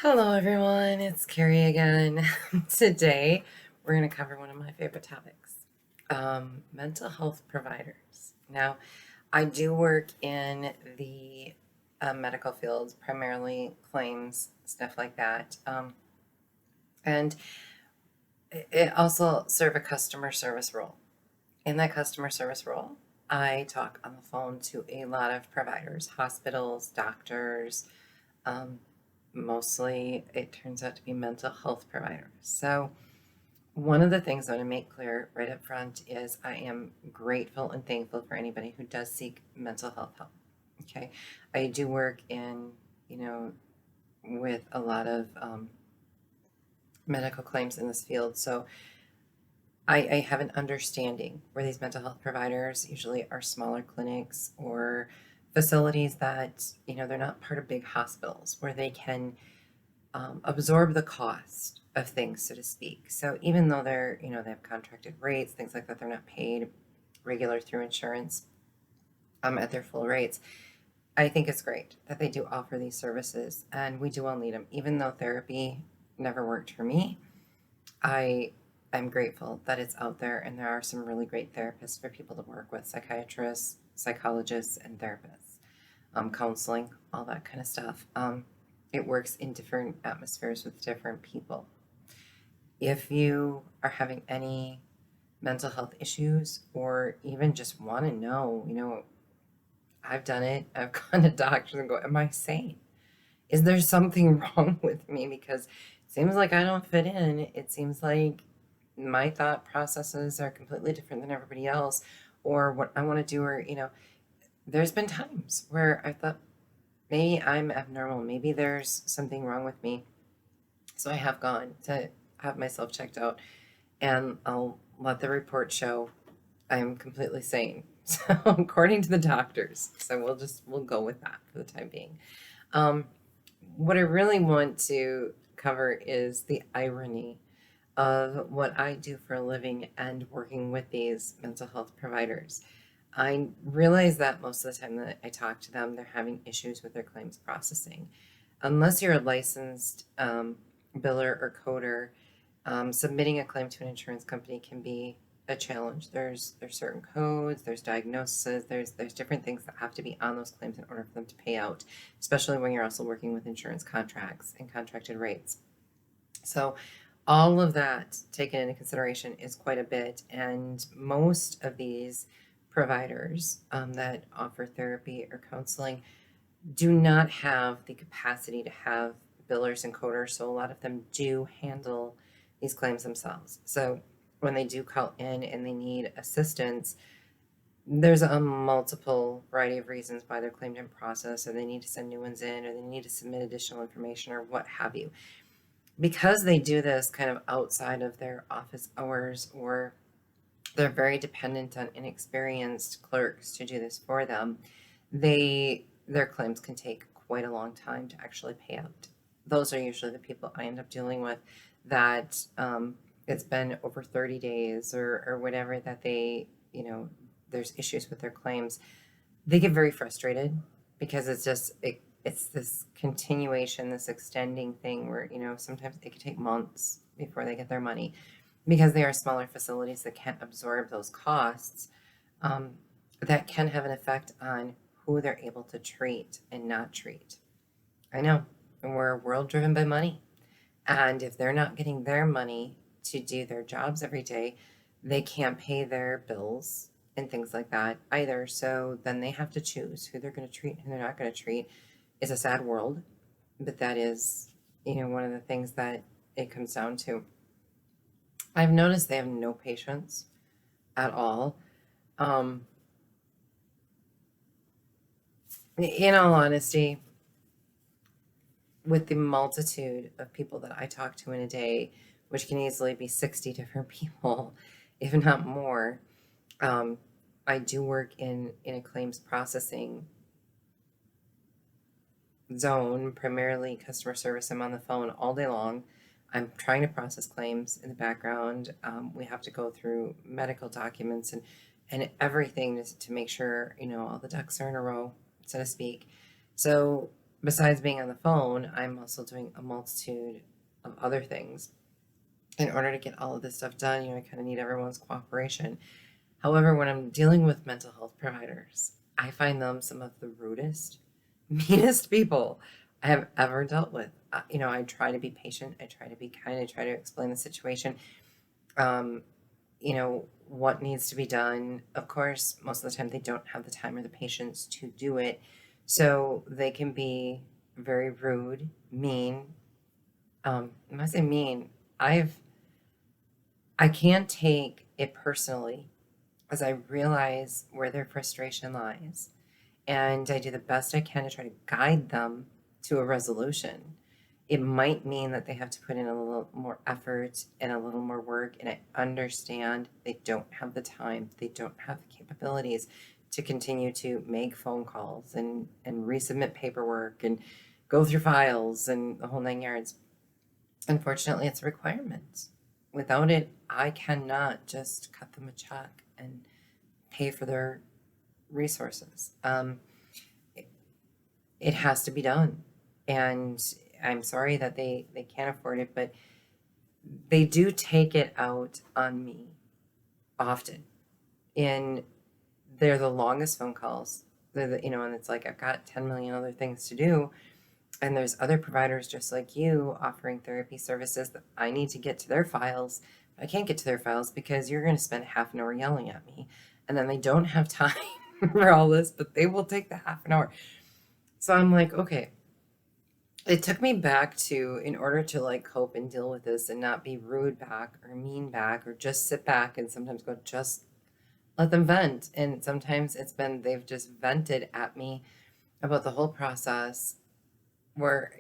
Hello, everyone. It's Carrie again. Today, we're going to cover one of my favorite topics, mental health providers. Now, I do work in the medical field, primarily claims, stuff like that. And it also serve a customer service role. In that customer service role, I talk on the phone to a lot of providers, hospitals, doctors, um, mostly it turns out to be mental health providers. So, one of the things I want to make clear right up front is I am grateful and thankful for anybody who does seek mental health help. Okay. I do work in, you know, with a lot of medical claims in this field. So, I have an understanding where these mental health providers usually are smaller clinics or facilities that, they're not part of big hospitals where they can absorb the cost of things, so to speak. So even though they have contracted rates, things like that, they're not paid regular through insurance at their full rates. I think it's great that they do offer these services, and we do all need them. Even though therapy never worked for me, I am grateful that it's out there, and there are some really great therapists for people to work with, psychiatrists, psychologists, and therapists, counseling, all that kind of stuff. It works in different atmospheres with different people. If you are having any mental health issues or even just want to know, I've done it. I've gone to doctors and go, am I sane? Is there something wrong with me? Because it seems like I don't fit in. It seems like my thought processes are completely different than everybody else, or what I want to do, or, there's been times where I thought maybe I'm abnormal. Maybe there's something wrong with me. So I have gone to have myself checked out, and I'll let the report show I'm completely sane. So according to the doctors, so we'll go with that for the time being. Um, what I really want to cover is the irony of what I do for a living and working with these mental health providers. I realize that most of the time that I talk to them, they're having issues with their claims processing. Unless you're a licensed biller or coder, submitting a claim to an insurance company can be a challenge. There's certain codes, there's diagnoses, there's different things that have to be on those claims in order for them to pay out, especially when you're also working with insurance contracts and contracted rates. So all of that taken into consideration is quite a bit, and most of these providers that offer therapy or counseling do not have the capacity to have billers and coders, so a lot of them do handle these claims themselves. So when they do call in and they need assistance, there's a multiple variety of reasons why their claim didn't process, or they need to send new ones in, or they need to submit additional information, or what have you. Because they do this kind of outside of their office hours, or they're very dependent on inexperienced clerks to do this for them, their claims can take quite a long time to actually pay out. Those are usually the people I end up dealing with that it's been over 30 days or whatever that there's issues with their claims. They get very frustrated because it's this continuation, this extending thing where, sometimes it can take months before they get their money because they are smaller facilities that can't absorb those costs. Um, that can have an effect on who they're able to treat and not treat. I know, and we're a world driven by money. And if they're not getting their money to do their jobs every day, they can't pay their bills and things like that either. So then they have to choose who they're going to treat and who they're not going to treat. It's a sad world, but that is, one of the things that it comes down to. I've noticed they have no patience at all. Um, in all honesty, with the multitude of people that I talk to in a day, which can easily be 60 different people, if not more, um, I do work in a claims processing zone, primarily customer service. I'm on the phone all day long. I'm trying to process claims in the background. We have to go through medical documents and everything to make sure, all the ducks are in a row, so to speak. So besides being on the phone, I'm also doing a multitude of other things in order to get all of this stuff done. I kind of need everyone's cooperation. However, when I'm dealing with mental health providers, I find them some of the rudest, meanest people I have ever dealt with. I try to be patient. I try to be kind. I try to explain the situation. Um, what needs to be done. Of course, most of the time they don't have the time or the patience to do it. So they can be very rude, mean. When I say mean, I can't take it personally as I realize where their frustration lies. And I do the best I can to try to guide them to a resolution. It might mean that they have to put in a little more effort and a little more work. And I understand they don't have the time, they don't have the capabilities to continue to make phone calls and resubmit paperwork and go through files and the whole 9 yards. Unfortunately, it's a requirement. Without it, I cannot just cut them a check and pay for their resources. It has to be done. And I'm sorry that they can't afford it, but they do take it out on me often. And they're the longest phone calls. And it's like I've got 10 million other things to do. And there's other providers just like you offering therapy services that I need to get to their files. But I can't get to their files because you're going to spend half an hour yelling at me. And then they don't have time for all this, but they will take the half an hour. So I'm like, okay. It took me back to, in order to like cope and deal with this and not be rude back or mean back or just sit back and sometimes go, just let them vent. And sometimes it's been, they've just vented at me about the whole process where,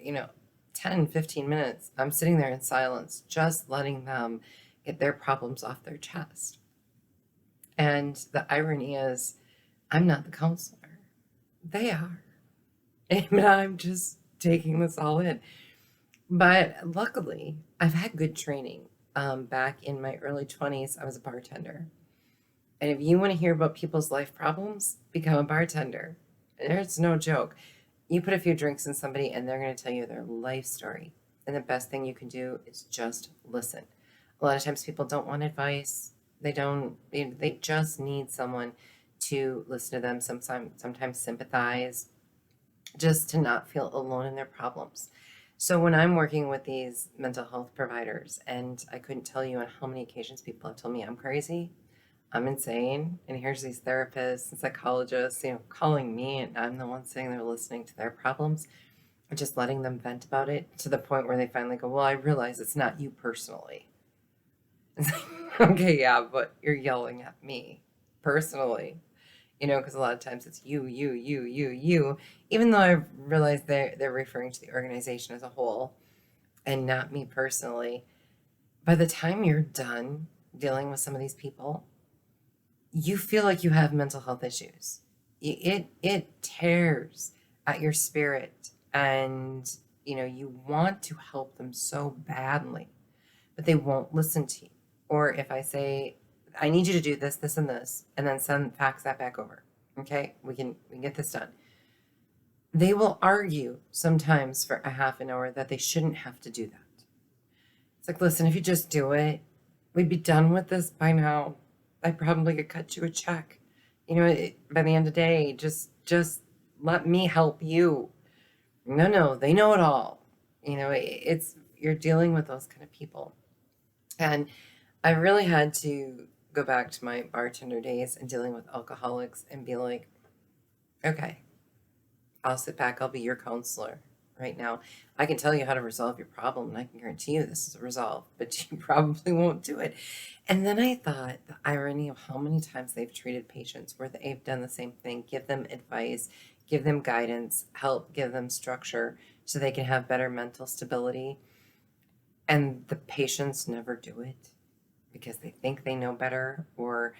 10, 15 minutes, I'm sitting there in silence, just letting them get their problems off their chest. And the irony is, I'm not the counselor. They are. And I'm just taking this all in. But luckily, I've had good training. Back in my early 20s, I was a bartender. And if you want to hear about people's life problems, become a bartender. It's no joke. You put a few drinks in somebody and they're going to tell you their life story. And the best thing you can do is just listen. A lot of times people don't want advice. They just need someone to listen to them, sometimes sympathize, just to not feel alone in their problems. So when I'm working with these mental health providers, and I couldn't tell you on how many occasions people have told me I'm crazy, I'm insane, and here's these therapists and psychologists, calling me, and I'm the one sitting there listening to their problems, and just letting them vent about it to the point where they finally go, well, I realize it's not you personally. It's like, okay, yeah, but you're yelling at me personally, because a lot of times it's you, even though I realize they're referring to the organization as a whole and not me personally. By the time you're done dealing with some of these people, you feel like you have mental health issues. It tears at your spirit, and you want to help them so badly, but they won't listen to you. Or if I say, I need you to do this, this, and this, and then fax that back over. Okay, we can get this done. They will argue sometimes for a half an hour that they shouldn't have to do that. It's like, listen, if you just do it, we'd be done with this by now. I probably could cut you a check. By the end of the day, just let me help you. No, they know it all. You're dealing with those kind of people. And I really had to go back to my bartender days and dealing with alcoholics and be like, okay, I'll sit back. I'll be your counselor right now. I can tell you how to resolve your problem, and I can guarantee you this is resolved, but you probably won't do it. And then I thought the irony of how many times they've treated patients where they've done the same thing, give them advice, give them guidance, help give them structure so they can have better mental stability. And the patients never do it because they think they know better, or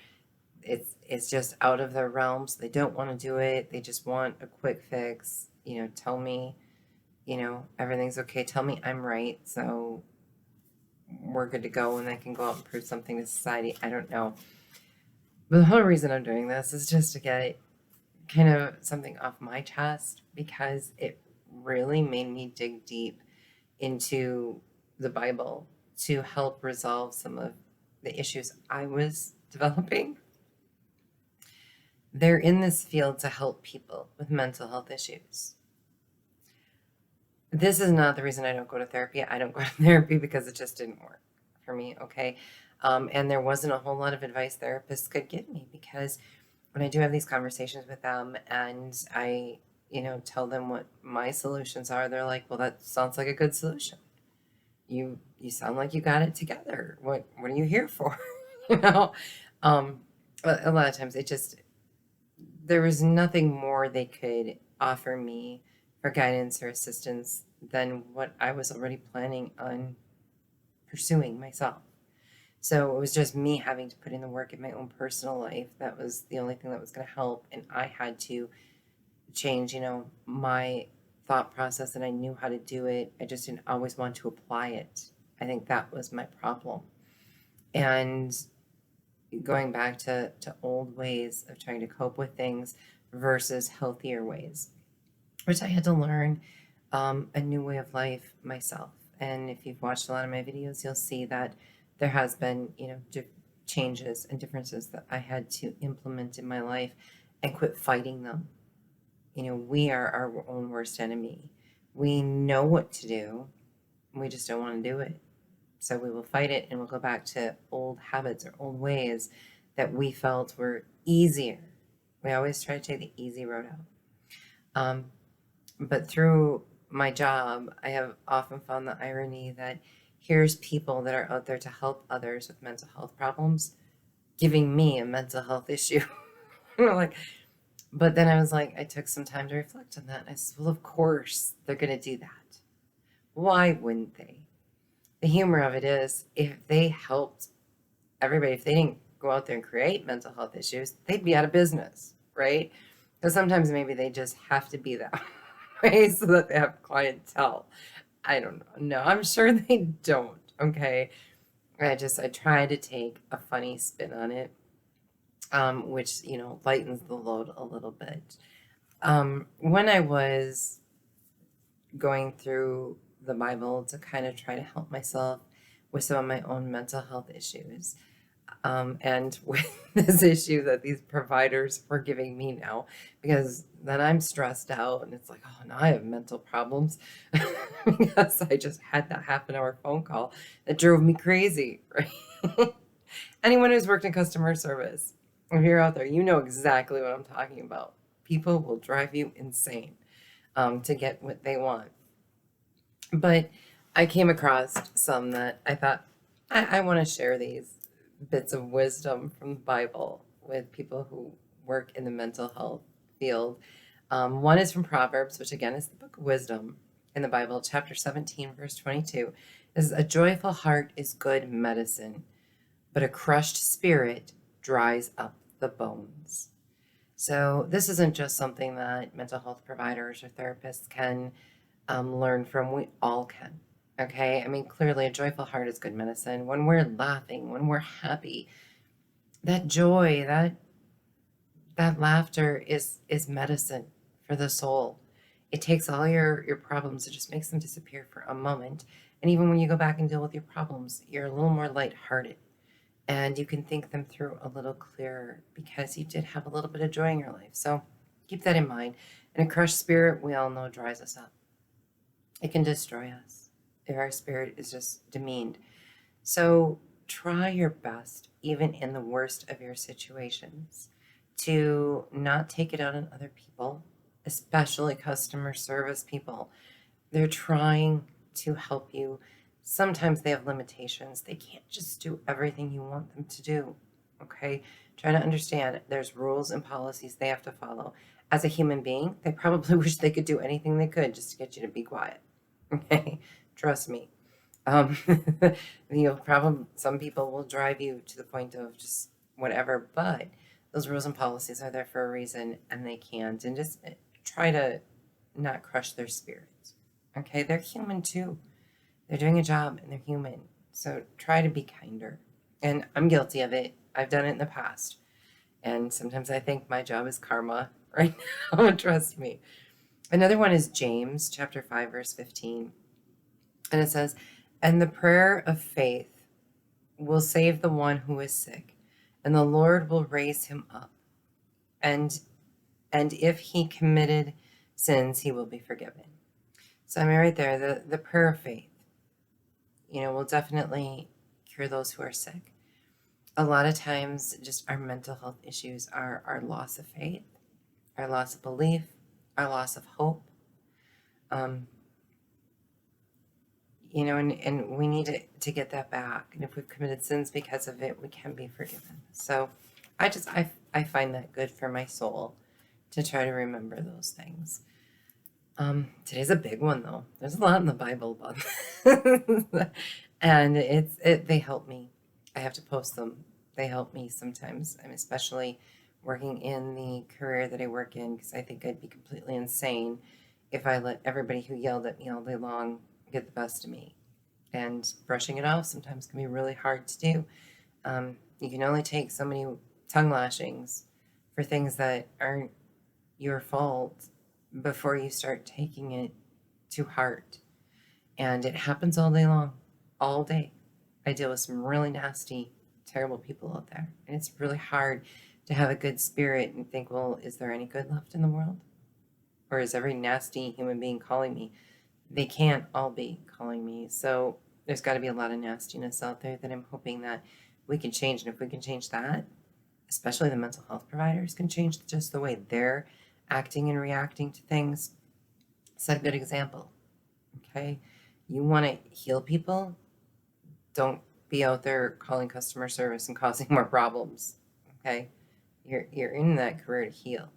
it's just out of their realms. They don't want to do it. They just want a quick fix. Tell me, everything's okay. Tell me I'm right, so we're good to go, and I can go out and prove something to society. I don't know. But the whole reason I'm doing this is just to get kind of something off my chest, because it really made me dig deep into the Bible to help resolve some of the issues I was developing. They're in this field to help people with mental health issues. This is not the reason I don't go to therapy. I don't go to therapy because it just didn't work for me, okay? And there wasn't a whole lot of advice therapists could give me, because when I do have these conversations with them and I, tell them what my solutions are, they're like, "Well, that sounds like a good solution. You sound like you got it together. What are you here for?" you know? A lot of times there was nothing more they could offer me for guidance or assistance than what I was already planning on pursuing myself. So it was just me having to put in the work in my own personal life. That was the only thing that was going to help. And I had to change, my thought process, and I knew how to do it. I just didn't always want to apply it. I think that was my problem. And going back to old ways of trying to cope with things versus healthier ways, which I had to learn a new way of life myself. And if you've watched a lot of my videos, you'll see that there has been, changes and differences that I had to implement in my life and quit fighting them. We are our own worst enemy. We know what to do, we just don't want to do it. So we will fight it, and we'll go back to old habits or old ways that we felt were easier. We always try to take the easy road out. But through my job, I have often found the irony that here's people that are out there to help others with mental health problems giving me a mental health issue. like, but then I was like, I took some time to reflect on that. And I said, well, of course they're going to do that. Why wouldn't they? The humor of it is, if they helped everybody, if they didn't go out there and create mental health issues, they'd be out of business, right? Because sometimes maybe they just have to be that way so that they have clientele. I don't know. No, I'm sure they don't. Okay. I try to take a funny spin on it, which, lightens the load a little bit. When I was going through the Bible to kind of try to help myself with some of my own mental health issues, and with this issue that these providers were giving me now, because then I'm stressed out and it's like, oh, now I have mental problems because I just had that happen on our phone call that drove me crazy, right? Anyone who's worked in customer service, if you're out there, you know exactly what I'm talking about. People will drive you insane to get what they want. But I came across some that I thought I want to share these bits of wisdom from the Bible with people who work in the mental health field. One is from Proverbs, which again is the book of wisdom in the Bible, chapter 17, verse 22. It says, "A joyful heart is good medicine, but a crushed spirit dries up the bones." So this isn't just something that mental health providers or therapists can learn from. We all can. Okay. I mean, clearly a joyful heart is good medicine. When we're laughing, when we're happy, that joy, that laughter is medicine for the soul. It takes all your problems, it just makes them disappear for a moment. And even when you go back and deal with your problems, you're a little more lighthearted and you can think them through a little clearer because you did have a little bit of joy in your life. So keep that in mind. And a crushed spirit, we all know, dries us up. It can destroy us if our spirit is just demeaned. So try your best, even in the worst of your situations, to not take it out on other people, especially customer service people. They're trying to help you. Sometimes they have limitations. They can't just do everything you want them to do. Okay? Try to understand there's rules and policies they have to follow. As a human being, they probably wish they could do anything they could just to get you to be quiet. Okay? Trust me. Some people will drive you to the point of just whatever, but those rules and policies are there for a reason, and they can't. And just try to not crush their spirit. Okay? They're human too. They're doing a job and they're human. So try to be kinder. And I'm guilty of it. I've done it in the past. And sometimes I think my job is karma right now. Trust me. Another one is James chapter 5, verse 15. And it says, and the prayer of faith will save the one who is sick, and the Lord will raise him up. And if he committed sins, he will be forgiven. So I mean, right there, the prayer of faith, will definitely cure those who are sick. A lot of times, just our mental health issues are our loss of faith, our loss of belief, our loss of hope. And we need to get that back. And if we've committed sins because of it, we can be forgiven. So I find that good for my soul to try to remember those things. Today's a big one though. There's a lot in the Bible about and they help me. I have to post them. They help me sometimes. I'm especially working in the career that I work in, because I think I'd be completely insane if I let everybody who yelled at me all day long get the best of me. And brushing it off sometimes can be really hard to do. You can only take so many tongue lashings for things that aren't your fault before you start taking it to heart. And it happens all day long, all day. I deal with some really nasty, terrible people out there. And it's really hard to have a good spirit and think, well, is there any good left in the world? Or is every nasty human being calling me? They can't all be calling me. So there's got to be a lot of nastiness out there that I'm hoping that we can change. And if we can change that, especially the mental health providers can change just the way they're acting and reacting to things. Set a good example. Okay? You want to heal people? Don't be out there calling customer service and causing more problems. Okay? You're in that career to heal.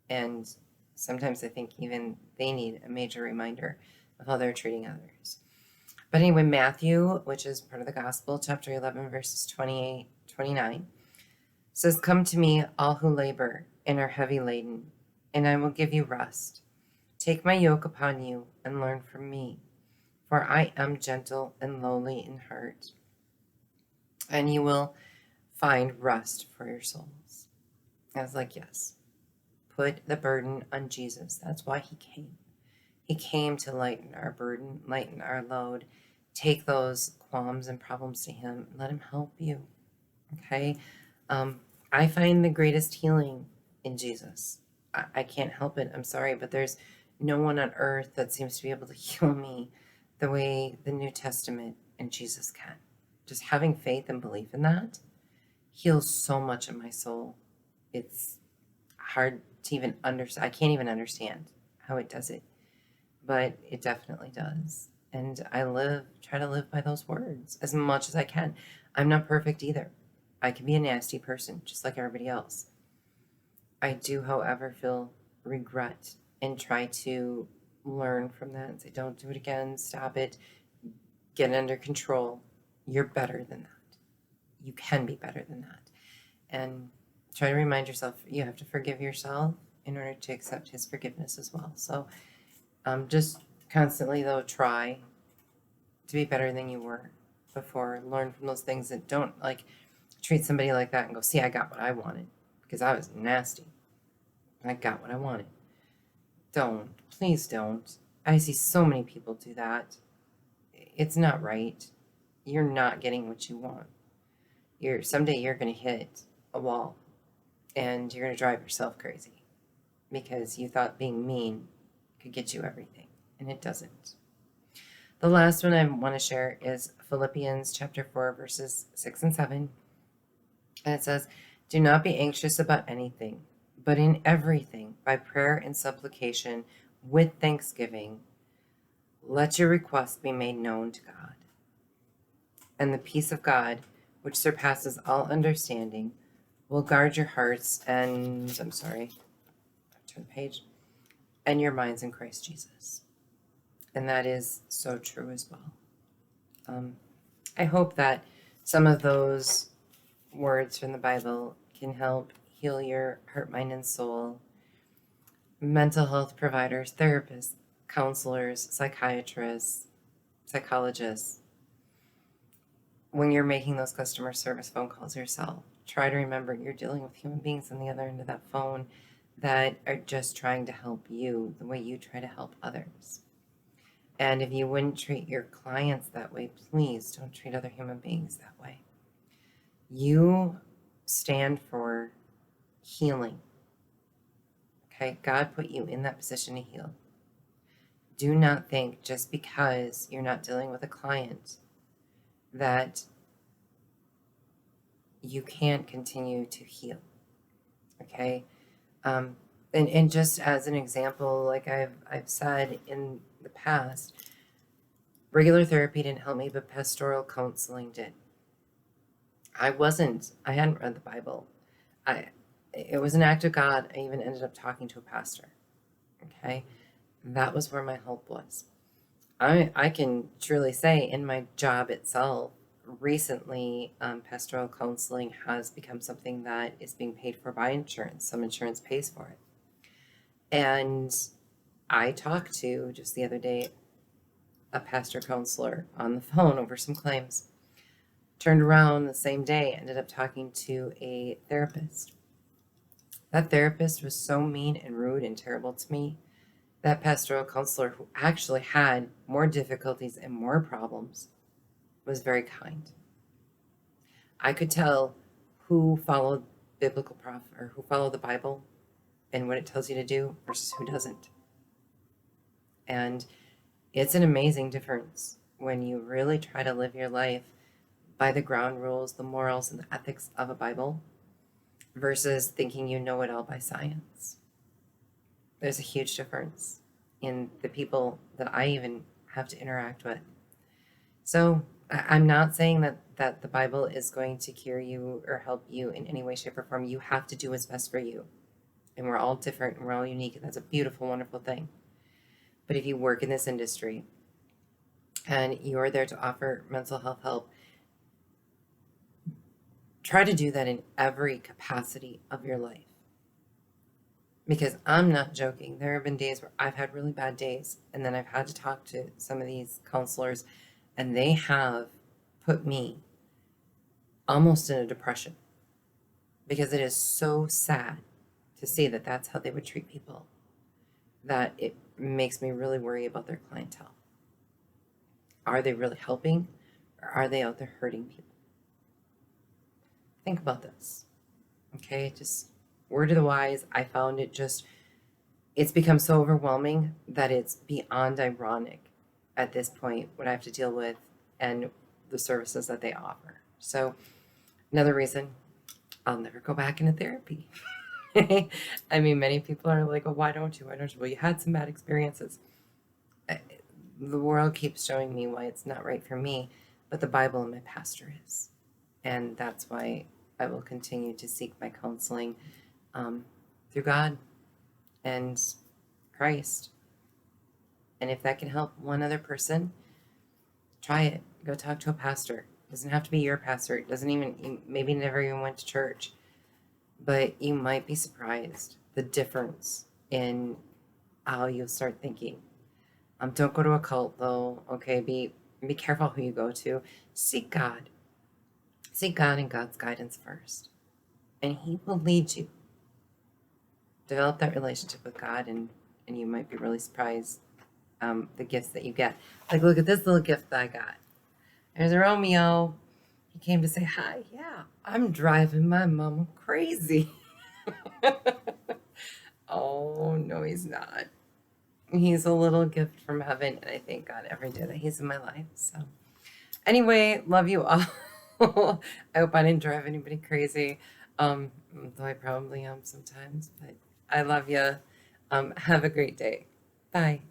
And sometimes I think even they need a major reminder of how they're treating others. But anyway, Matthew, which is part of the gospel, chapter 11, verses 28, 29, says, come to me, all who labor and are heavy laden, and I will give you rest. Take my yoke upon you and learn from me, for I am gentle and lowly in heart, and you will find rest for your souls. I was like, yes, put the burden on Jesus. That's why he came. He came to lighten our burden, lighten our load. Take those qualms and problems to him. Let him help you. Okay? I find the greatest healing in Jesus. I can't help it. I'm sorry, but there's no one on earth that seems to be able to heal me the way the New Testament and Jesus can. Just having faith and belief in that heals so much of my soul. It's hard to even understand. I can't even understand how it does it, but it definitely does. And I try to live by those words as much as I can. I'm not perfect either. I can be a nasty person, just like everybody else. I do, however, feel regret and try to learn from that and say, don't do it again, stop it, get it under control. You're better than that. You can be better than that. And try to remind yourself you have to forgive yourself in order to accept his forgiveness as well. So just constantly, though, try to be better than you were before. Learn from those things, and don't treat somebody like that and go, see, I got what I wanted because I was nasty. I got what I wanted. Don't. Please don't. I see so many people do that. It's not right. You're not getting what you want. Someday you're going to hit a wall and you're going to drive yourself crazy because you thought being mean could get you everything, and it doesn't. The last one I want to share is Philippians chapter 4, verses 6 and 7. And it says, do not be anxious about anything, but in everything, by prayer and supplication, with thanksgiving, let your requests be made known to God. And the peace of God, which surpasses all understanding, will guard your hearts and, turn the page, and your minds in Christ Jesus. And that is so true as well. I hope that some of those words from the Bible can help heal your heart, mind, and soul. Mental health providers, therapists, counselors, psychiatrists, psychologists, when you're making those customer service phone calls yourself, try to remember you're dealing with human beings on the other end of that phone that are just trying to help you the way you try to help others. And if you wouldn't treat your clients that way, please don't treat other human beings that way. You stand for healing. Okay? God put you in that position to heal. Do not think just because you're not dealing with a client that you can't continue to heal. Okay? And just as an example, like I've said in the past, regular therapy didn't help me, but pastoral counseling did. I hadn't read the Bible. It was an act of God. I even ended up talking to a pastor. Okay? That was where my help was. I can truly say in my job itself, recently, pastoral counseling has become something that is being paid for by insurance. Some insurance pays for it. And I talked to, just the other day, a pastor counselor on the phone over some claims. Turned around the same day, ended up talking to a therapist. That therapist was so mean and rude and terrible to me. That pastoral counselor, who actually had more difficulties and more problems, was very kind. I could tell who followed biblical or who followed the Bible and what it tells you to do versus who doesn't. And it's an amazing difference when you really try to live your life by the ground rules, the morals, and the ethics of a Bible versus thinking you know it all by science. There's a huge difference in the people that I even have to interact with. So I'm not saying that the Bible is going to cure you or help you in any way, shape, or form. You have to do what's best for you. And we're all different and we're all unique. And that's a beautiful, wonderful thing. But if you work in this industry and you're there to offer mental health help, try to do that in every capacity of your life. Because I'm not joking. There have been days where I've had really bad days, and then I've had to talk to some of these counselors, and they have put me almost in a depression because it is so sad to see that that's how they would treat people, that it makes me really worry about their clientele. Are they really helping, or are they out there hurting people? Think about this. Okay, just word of the wise. I found it's become so overwhelming that it's beyond ironic at this point what I have to deal with and the services that they offer. So another reason I'll never go back into therapy. I mean, many people are like, oh, why don't you? Well, you had some bad experiences. The world keeps showing me why it's not right for me, but the Bible and my pastor is. And that's why I will continue to seek my counseling through God and Christ. And if that can help one other person, try it. Go talk to a pastor. It doesn't have to be your pastor. It doesn't even, maybe never even went to church. But you might be surprised the difference in how you'll start thinking. Don't go to a cult though. Okay, be careful who you go to. Seek God. Seek God and God's guidance first. And He will lead you. Develop that relationship with God, and you might be really surprised the gifts that you get. Like, look at this little gift that I got. There's Romeo. He came to say hi. Yeah, I'm driving my mama crazy. Oh, no, he's not. He's a little gift from heaven, and I thank God every day that he's in my life. So anyway, love you all. I hope I didn't drive anybody crazy, though I probably am sometimes, but I love you. Have a great day. Bye.